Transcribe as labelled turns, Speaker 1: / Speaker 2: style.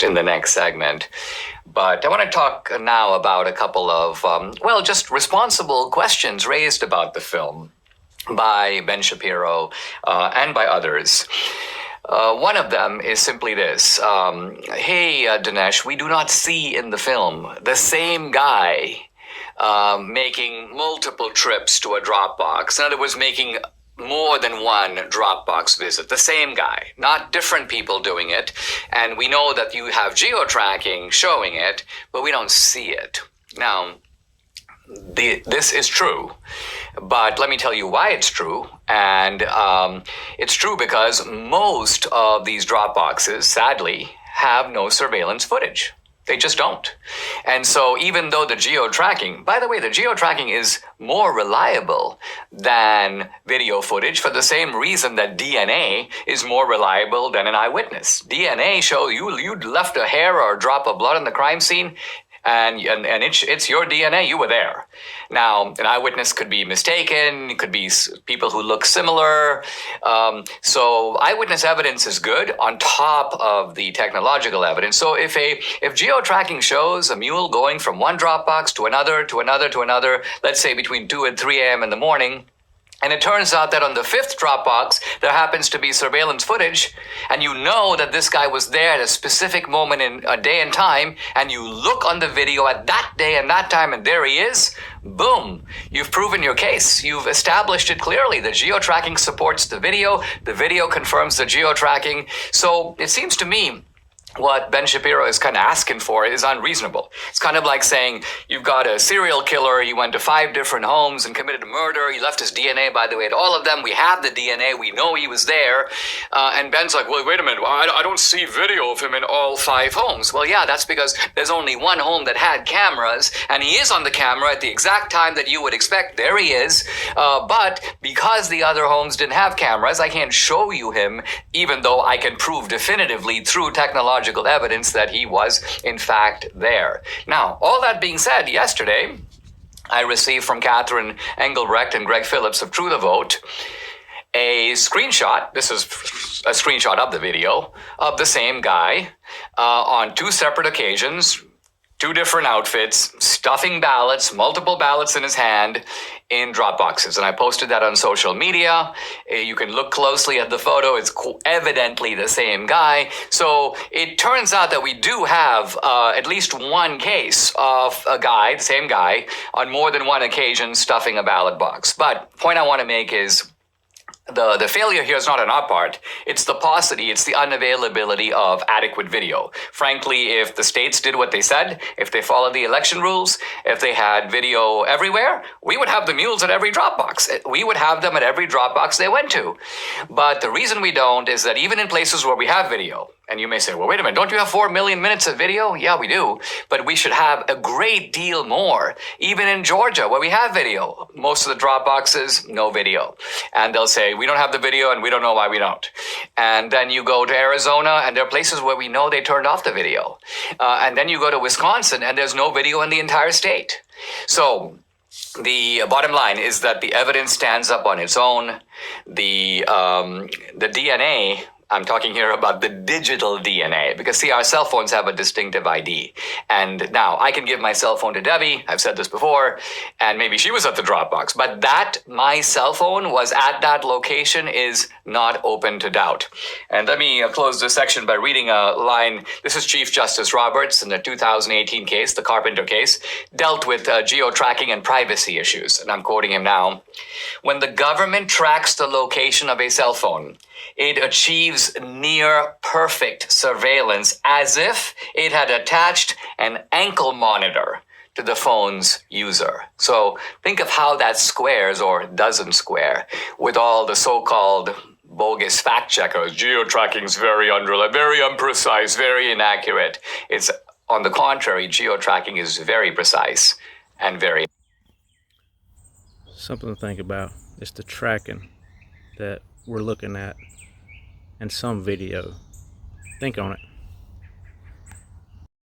Speaker 1: in the next segment. But I want to talk now about a couple of, just responsible questions raised about the film by Ben Shapiro and by others. One of them is simply this. Hey, Dinesh, we do not see in the film the same guy making multiple trips to a Dropbox. In other words, making more than one Dropbox visit. The same guy, not different people doing it. And we know that you have geo-tracking showing it, but we don't see it. Now, this is true, but let me tell you why it's true. And it's true because most of these Dropboxes, sadly, have no surveillance footage. They just don't. And so even though the geo-tracking, by the way, the geo-tracking is more reliable than video footage for the same reason that DNA is more reliable than an eyewitness. DNA shows you left a hair or a drop of blood on the crime scene, and it's your DNA. You were there. Now, an eyewitness could be mistaken. It could be people who look similar. So eyewitness evidence is good on top of the technological evidence. So if geo-tracking shows a mule going from one Dropbox to another, let's say between 2 and 3 a.m. in the morning, and it turns out that on the 5th Dropbox, there happens to be surveillance footage, and you know that this guy was there at a specific moment in a day and time, and you look on the video at that day and that time, and there he is, boom, you've proven your case. You've established it clearly. The geo-tracking supports the video confirms the geo-tracking. So it seems to me what Ben Shapiro is kind of asking for is unreasonable. It's kind of like saying you've got a serial killer, he went to 5 different homes and committed a murder, he left his DNA, by the way, at all of them, we have the DNA, we know he was there, and Ben's like, well, wait a minute, I don't see video of him in all 5 homes. Well, yeah, that's because there's only one home that had cameras, and he is on the camera at the exact time that you would expect. There he is, but because the other homes didn't have cameras, I can't show you him, even though I can prove definitively through technological evidence that he was in fact there. Now, all that being said, yesterday I received from Catherine Engelbrecht and Greg Phillips of True the Vote a screenshot. This is a screenshot of the video of the same guy on 2 separate occasions, 2 different outfits, stuffing ballots, multiple ballots in his hand in Dropboxes. And I posted that on social media. You can look closely at the photo. It's evidently the same guy. So it turns out that we do have at least one case of a guy, the same guy, on more than one occasion stuffing a ballot box. But the point I want to make is the failure here is not on our part. It's the paucity, it's the unavailability of adequate video. Frankly, if the states did what they said, if they followed the election rules, if they had video everywhere, we would have the mules at every Dropbox. We would have them at every Dropbox they went to. But the reason we don't is that even in places where we have video, and you may say, well, wait a minute, don't you have 4 million minutes of video? Yeah, we do. But we should have a great deal more. Even in Georgia, where we have video, most of the Dropboxes, no video. And they'll say, we don't have the video and we don't know why we don't. And then you go to Arizona and there are places where we know they turned off the video. And then you go to Wisconsin and there's no video in the entire state. So the bottom line is that the evidence stands up on its own. The DNA, I'm talking here about the digital DNA, because see, our cell phones have a distinctive ID. And now I can give my cell phone to Debbie, I've said this before, and maybe she was at the Dropbox, but that my cell phone was at that location is not open to doubt. And let me close this section by reading a line. This is Chief Justice Roberts in the 2018 case, the Carpenter case, dealt with geo-tracking and privacy issues. And I'm quoting him now. When the government tracks the location of a cell phone, it achieves near perfect surveillance as if it had attached an ankle monitor to the phone's user. So think of how that squares or doesn't square with all the so-called bogus fact checkers. Geo-tracking is very imprecise, very inaccurate. It's on the contrary, geo-tracking is very precise and very.
Speaker 2: Something to think about is the tracking that we're looking at in some video. Think on it.